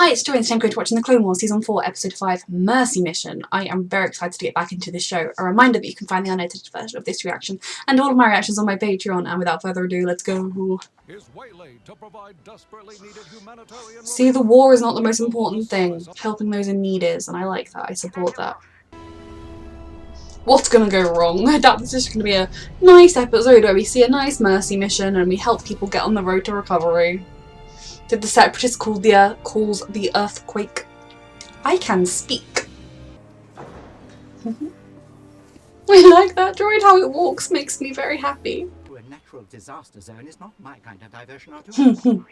Hi, it's Joy and thank you for watching the Clone Wars Season 4 Episode 5 Mercy Mission. I am very excited to get back into this show. A reminder that you can find the unedited version of this reaction and all of my reactions on my Patreon, and without further ado, let's go. See, the war is not the most important thing. Helping those in need is, and I like that. I support that. What's gonna go wrong? I doubt this is gonna be a nice episode where we see a nice Mercy mission and we help people get on the road to recovery. Did the Separatist call calls the earthquake? I can speak. I like that droid. How it walks makes me very happy. A natural disaster zone is not my kind of diversion, R2.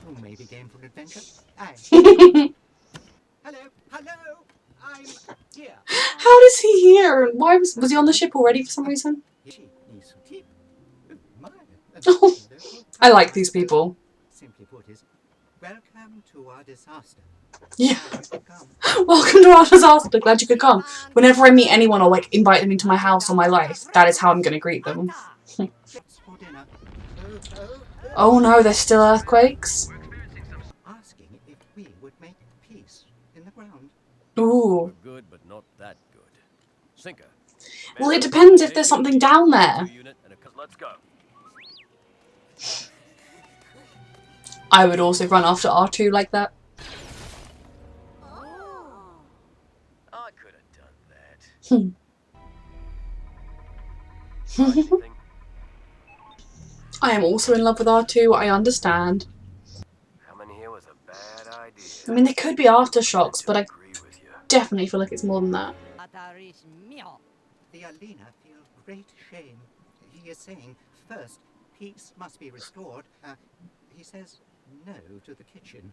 Who may be game for adventure? Hello, I'm here. How does he hear? Why was he on the ship already for some reason? Oh, I like these people. Simply put is, welcome to our disaster. Yeah. Welcome to our disaster. Glad you could come. Whenever I meet anyone or like invite them into my house or my life, that is how I'm going to greet them. Oh no, there's still earthquakes. Asking if we would make peace in the ground. Ooh. Good, but not that good. Sinker. Well, it depends if there's something down there. Let's go. I would also run after R2 like that. Oh, I could have done that. I am also in love with R2, I understand. Coming here was a bad idea. I mean, there could be aftershocks, but I definitely feel like it's more than that. The Alina feel great shame. He is saying, first, peace must be restored. He says no to the kitchen.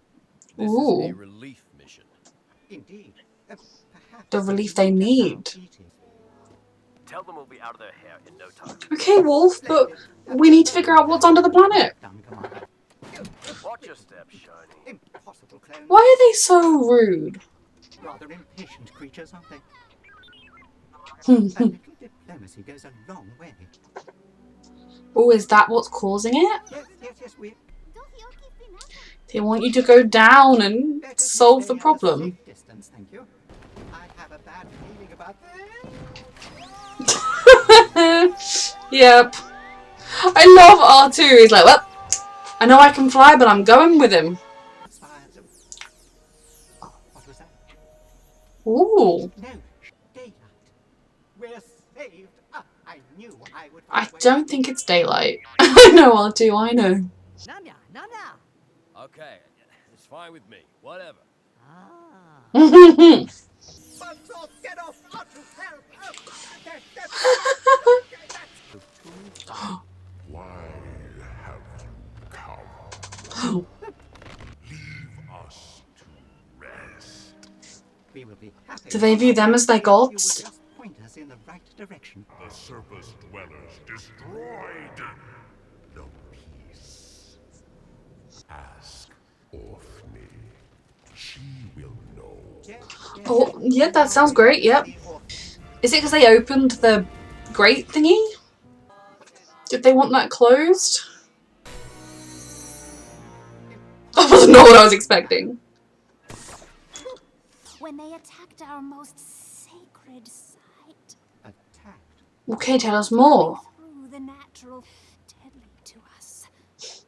This Ooh. is a relief mission. Indeed. Perhaps The relief they need. Tell them we'll be out of their hair in no time. Okay, Wolf, but we need to figure out what's under the planet. Watch your step, Shiny. Impossible clone. Why are they so rude? Rather impatient creatures, aren't they? A little diplomacy goes a long way. Oh, is that what's causing it? Yes, we... They want you to go down and solve the problem. Distance, thank you. I have a bad feeling about this. Yep. I love R2. He's like, well, I know I can fly, but I'm going with him. What was that? Ooh. No, daylight. We're saved. I knew I would. I don't think it's daylight. I know R2, I know. Okay, it's fine with me. Whatever. Get off! Why have you come? Leave us to rest. We will be happy. Do they view them as their You will gods? just point us in the right direction. The surface dwellers destroyed. No peace. Ask Orphne. She will know. Oh, yeah, that sounds great, yep. Is it because they opened the grate thingy? Did they want that closed? That was not what I was expecting. When they attacked our most sacred site. Attacked. Okay, tell us more. Through the natural, deadly to us.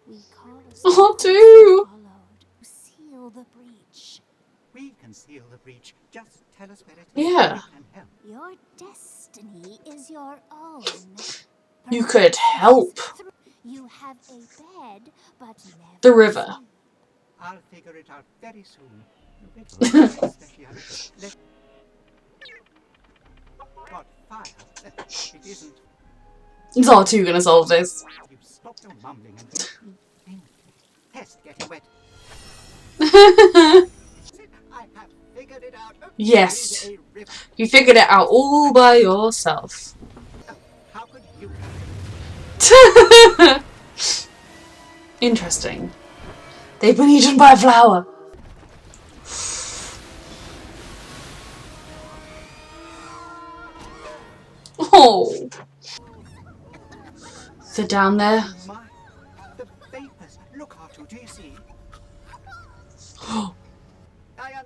We caused R2! followed to seal the breach. We can seal the breach. Just tell us where it is. Yeah. We can help. Your destiny is your own. You could help. You have a bed, but never The river. I'll figure it out very soon. What fire? It isn't. Is R2 gonna solve this? You stop your mumbling and think. Test getting wet. I have figured it out. Yes. A river. You figured it out all by yourself. How could you? Interesting. They've been eaten by a flower. Oh. They're down there. My, the vapors. Look, R2, do you see?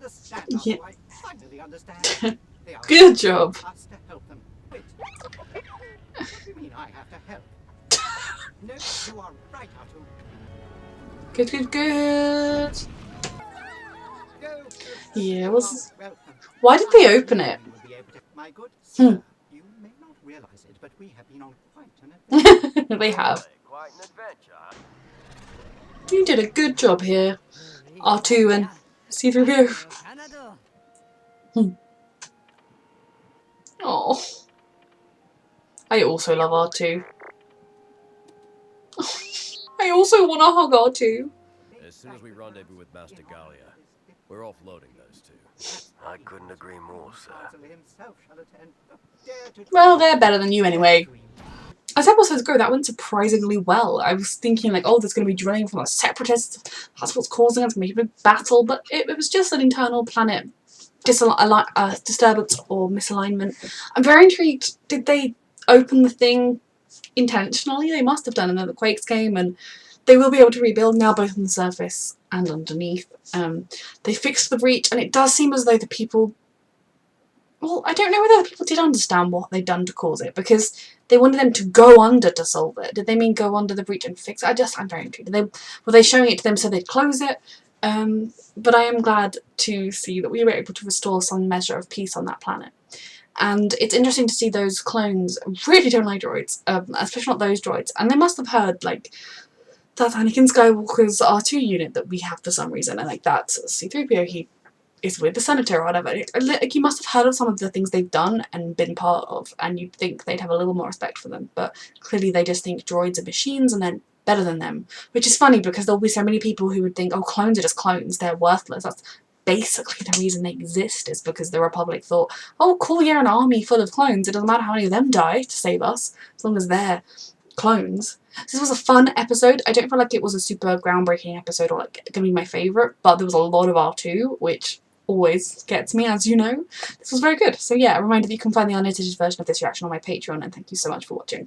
understand now. Yeah. I finally understand. They are Good job. us to help them. Wait. What do you mean I have to help? No, you are right, R2. Good, good, good. Go. Yeah, You was. are welcome. Why did they open it? You will be able to. My good Hmm. sir, you may not realize it, but we have been on quite an adventure. They have. Quite an adventure, huh? You did a good job here, R2 and C3PO. Oh, I also love R2. I also want to hug R2. As soon as we rendezvous with Master Galia, we're offloading those two. I couldn't agree more, sir. Himself shall attend. Dare to Well, they're better than you anyway. As episodes go, that went surprisingly well. I was thinking like, oh, there's going to be drilling from the Separatists. That's what's causing it. It's going to be a big battle. But it was just an internal planet disturbance or misalignment. I'm very intrigued. Did they open the thing intentionally? They must have done in the Quakes game, and they will be able to rebuild now both on the surface and underneath. They fixed the breach, and it does seem as though the people... Well, I don't know whether the people did understand what they'd done to cause it, because they wanted them to go under to solve it. Did they mean go under the breach and fix it? I'm very intrigued. Were they showing it to them so they'd close it? But I am glad to see that we were able to restore some measure of peace on that planet. And it's interesting to see those clones really don't like droids, especially not those droids. And they must have heard, like, that's Anakin Skywalker's R2 unit that we have for some reason, and like that's C3PO, he is with the Senator or whatever. Like, you must have heard of some of the things they've done and been part of, and you'd think they'd have a little more respect for them, but clearly they just think droids are machines and they're better than them, which is funny because there'll be so many people who would think, oh, clones are just clones, they're worthless. That's basically the reason they exist, is because the Republic thought, oh cool, you're an army full of clones, it doesn't matter how many of them die to save us, as long as they're clones. So this was a fun episode. I don't feel like it was a super groundbreaking episode or like gonna be my favourite, but there was a lot of R2, which always gets me, as you know. This was very good. So yeah, a reminder that you can find the unedited version of this reaction on my Patreon, and thank you so much for watching.